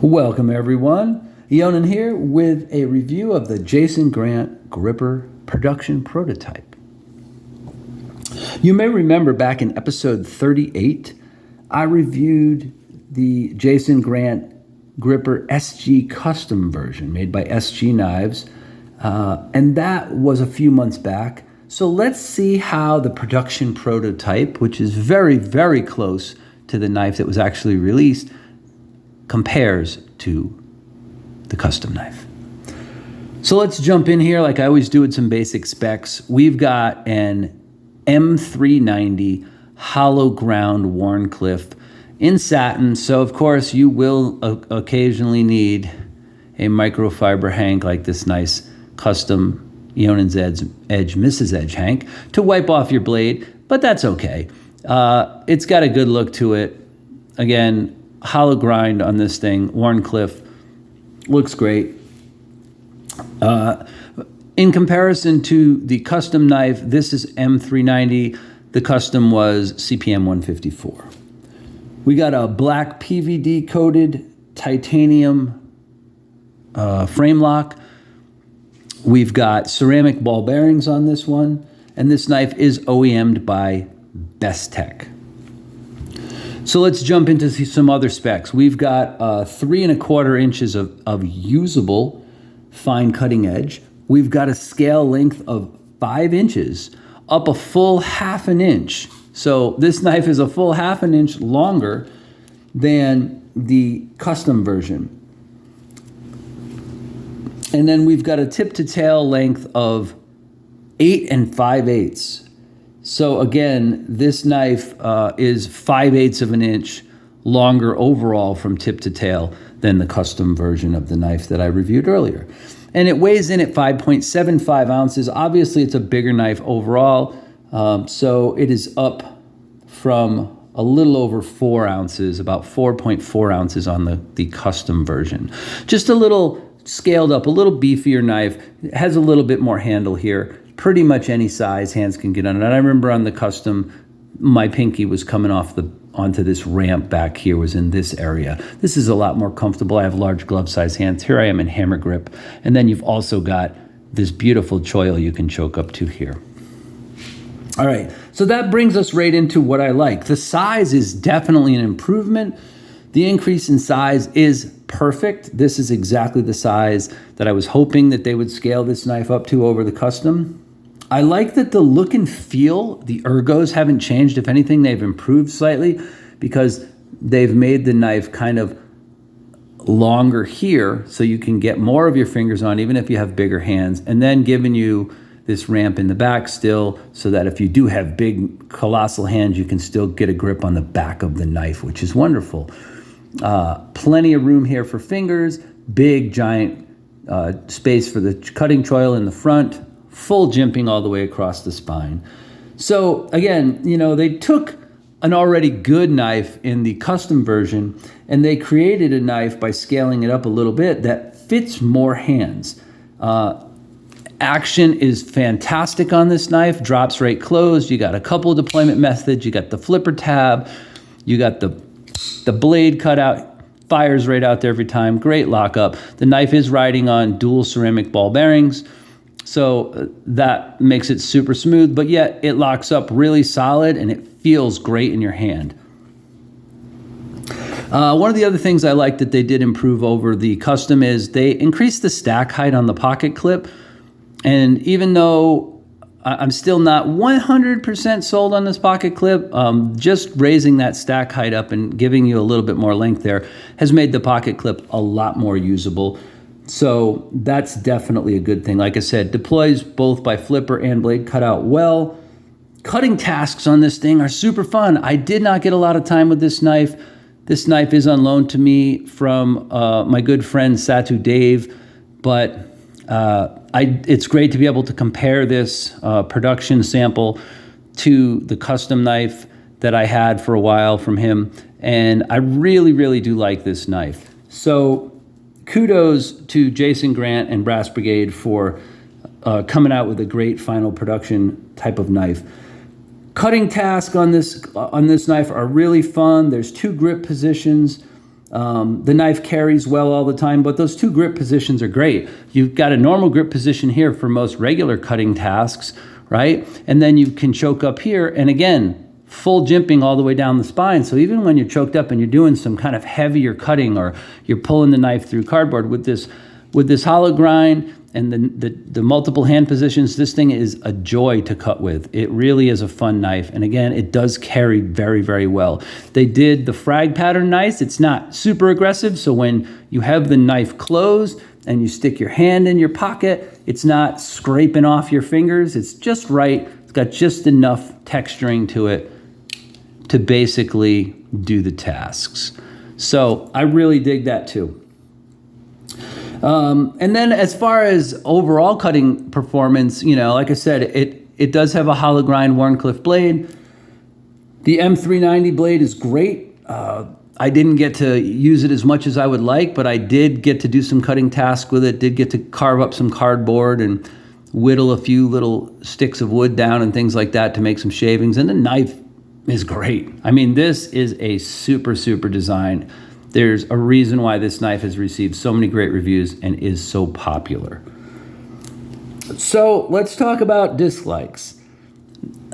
Welcome everyone. Yonan here with a review of the Jason Grant Gripper production prototype. You may remember back in episode 38, I reviewed the Jason Grant Gripper SG custom version made by SG Knives, and that was a few months back. So let's see how the production prototype, which is very, very close to the knife that was actually released, compares to the custom knife. So let's jump in here like I always do with some basic specs. We've got an M390 hollow ground Wharncliffe in satin. So of course you will occasionally need a microfiber hank like this nice custom Yonan's Edge Mrs. Edge hank to wipe off your blade, but that's okay. It's got a good look to it. Again, hollow grind on this thing. Wharncliffe looks great. In comparison to the custom knife, this is M390. The custom was CPM 154. We got a black PVD coated titanium frame lock. We've got ceramic ball bearings on this one, and this knife is OEM'd by Bestech. So let's jump into some other specs. We've got 3¼ inches of usable fine cutting edge. We've got a scale length of 5 inches, up a full ½ inch. So this knife is a full ½ inch longer than the custom version. And then we've got a tip to tail length of 8 5/8. So again, this knife is 5/8 of an inch longer overall from tip to tail than the custom version of the knife that I reviewed earlier. And it weighs in at 5.75 ounces. Obviously, it's a bigger knife overall. So it is up from a little over 4 ounces, about 4.4 ounces on the custom version. Just a little scaled up, a little beefier knife. It has a little bit more handle here. Pretty much any size hands can get on it. And I remember on the custom, my pinky was coming off onto this ramp back here, was in this area. This is a lot more comfortable. I have large glove size hands. Here I am in hammer grip. And then you've also got this beautiful choil you can choke up to here. All right, so that brings us right into what I like. The size is definitely an improvement. The increase in size is perfect. This is exactly the size that I was hoping that they would scale this knife up to over the custom. I like that the look and feel, the ergos haven't changed. If anything, they've improved slightly because they've made the knife kind of longer here so you can get more of your fingers on, even if you have bigger hands, and then giving you this ramp in the back still so that if you do have big, colossal hands, you can still get a grip on the back of the knife, which is wonderful. Plenty of room here for fingers, big, giant space for the cutting choil in the front, full jimping all the way across the spine. So again, you know, they took an already good knife in the custom version and they created a knife by scaling it up a little bit that fits more hands. Action is fantastic on this knife, drops right closed. You got a couple of deployment methods. You got the flipper tab, you got the blade cut out, fires right out there every time. Great lockup. The knife is riding on dual ceramic ball bearings, so that makes it super smooth, but yet it locks up really solid and it feels great in your hand. One of the other things I like that they did improve over the custom is they increased the stack height on the pocket clip. And even though I'm still not 100% sold on this pocket clip, just raising that stack height up and giving you a little bit more length there has made the pocket clip a lot more usable. So that's definitely a good thing. Like I said, deploys both by flipper and blade cut out well. Cutting tasks on this thing are super fun. I did not get a lot of time with this knife. This knife is on loan to me from my good friend Satu Dave, but it's great to be able to compare this production sample to the custom knife that I had for a while from him, and I really, really do like this knife. So kudos to Jason Grant and Brass Brigade for coming out with a great final production type of knife. Cutting tasks on this knife are really fun. There's 2 grip positions. The knife carries well all the time, but those two grip positions are great. You've got a normal grip position here for most regular cutting tasks, right? And then you can choke up here, and again, full jimping all the way down the spine. So even when you're choked up and you're doing some kind of heavier cutting, or you're pulling the knife through cardboard with this hollow grind and the multiple hand positions, this thing is a joy to cut with. It really is a fun knife. And again, it does carry very, very well. They did the frag pattern nice. It's not super aggressive. So when you have the knife closed and you stick your hand in your pocket, it's not scraping off your fingers. It's just right. It's got just enough texturing to it to basically do the tasks. So I really dig that too. And then as far as overall cutting performance, like I said, it does have a hollow grind Wharncliffe blade. The M390 blade is great. I didn't get to use it as much as I would like, but I did get to do some cutting tasks with it, did get to carve up some cardboard and whittle a few little sticks of wood down and things like that to make some shavings. And the knife is great. I mean, this is a super, super design. There's a reason why this knife has received so many great reviews and is so popular. So let's talk about dislikes.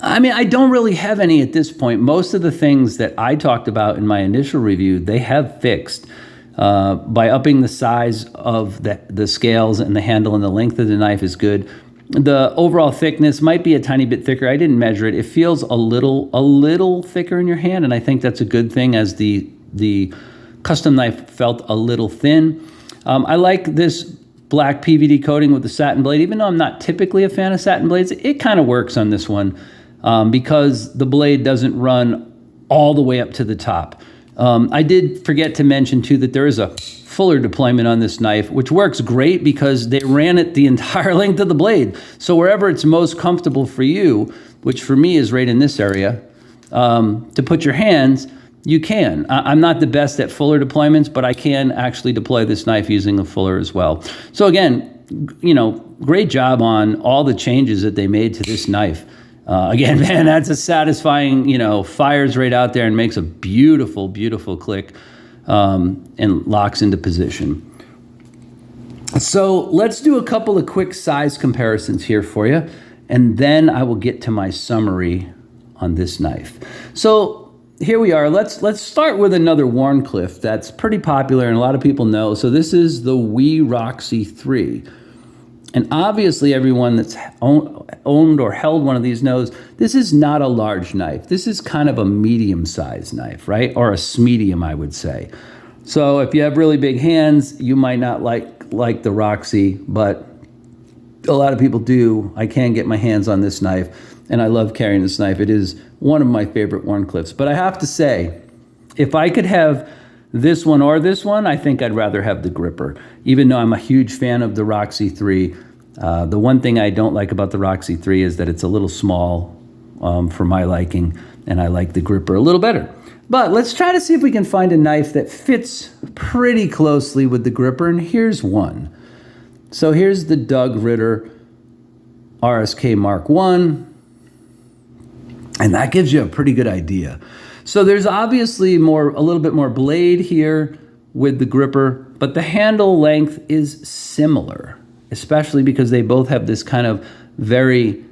I mean, I don't really have any at this point. Most of the things that I talked about in my initial review, they have fixed by upping the size of the scales, and the handle and the length of the knife is good. The overall thickness might be a tiny bit thicker. I didn't measure it. It feels a little thicker in your hand, and I think that's a good thing, as the custom knife felt a little thin. I like this black PVD coating with the satin blade. Even though I'm not typically a fan of satin blades, it kind of works on this one because the blade doesn't run all the way up to the top. I did forget to mention too that there is a fuller deployment on this knife, which works great because they ran it the entire length of the blade. So wherever it's most comfortable for you, which for me is right in this area, to put your hands, you can. I'm not the best at fuller deployments, but I can actually deploy this knife using a fuller as well. So again, great job on all the changes that they made to this knife. Again, man, that's a satisfying, fires right out there and makes a beautiful, beautiful click and locks into position. So let's do a couple of quick size comparisons here for you, and then I will get to my summary on this knife. So here we are. Let's start with another Wharncliffe that's pretty popular and a lot of people know. So this is the WE Roxy 3. And obviously everyone that's owned or held one of these knows this is not a large knife. This is kind of a medium-sized knife, right? Or a smedium, I would say. So if you have really big hands, you might not like the Roxy, but a lot of people do. I can get my hands on this knife, and I love carrying this knife. It is one of my favorite Wharncliffes. But I have to say, if I could have this one or this one, I think I'd rather have the gripper. Even though I'm a huge fan of the Roxy 3, the one thing I don't like about the Roxy 3 is that it's a little small for my liking, and I like the gripper a little better. But let's try to see if we can find a knife that fits pretty closely with the gripper, and here's one. So here's the Doug Ritter RSK Mark 1, and that gives you a pretty good idea. So there's obviously a little bit more blade here with the gripper, but the handle length is similar, especially because they both have this kind of very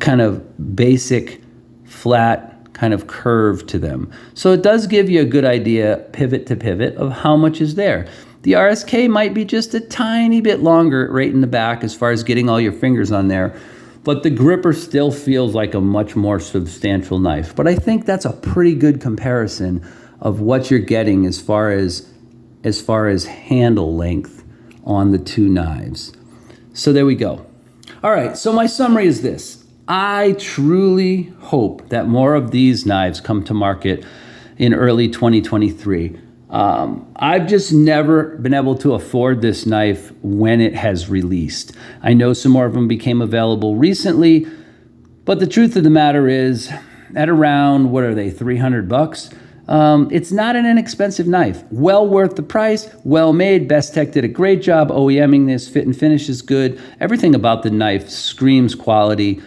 kind of basic flat kind of curve to them. So it does give you a good idea, pivot to pivot, of how much is there. The RSK might be just a tiny bit longer right in the back as far as getting all your fingers on there, but the gripper still feels like a much more substantial knife. But I think that's a pretty good comparison of what you're getting as far as handle length on the two knives. So there we go. All right, so my summary is this. I truly hope that more of these knives come to market in early 2023. I've just never been able to afford this knife when it has released. I know some more of them became available recently, but the truth of the matter is, at around, what are they, $300? It's not an inexpensive knife. Well worth the price, well made. Bestech did a great job OEMing this. Fit and finish is good. Everything about the knife screams quality,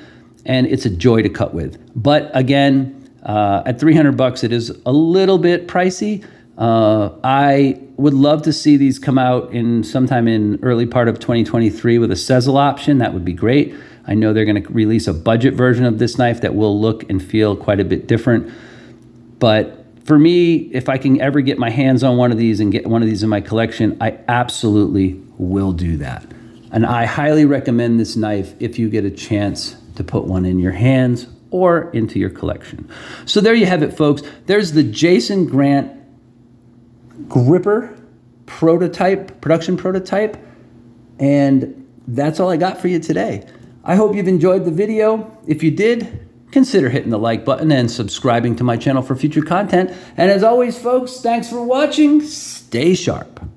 and it's a joy to cut with. But again, at $300, it is a little bit pricey. I would love to see these come out in sometime in early part of 2023 with a Sezel option. That would be great. I know they're going to release a budget version of this knife that will look and feel quite a bit different. But for me, if I can ever get my hands on one of these and get one of these in my collection, I absolutely will do that. And I highly recommend this knife if you get a chance to put one in your hands or into your collection. So there you have it, folks. There's the Jason Grant gripper prototype, production prototype, and that's all I got for you today. I hope you've enjoyed the video. If you did, consider hitting the like button and subscribing to my channel for future content. And as always, folks, thanks for watching. Stay sharp.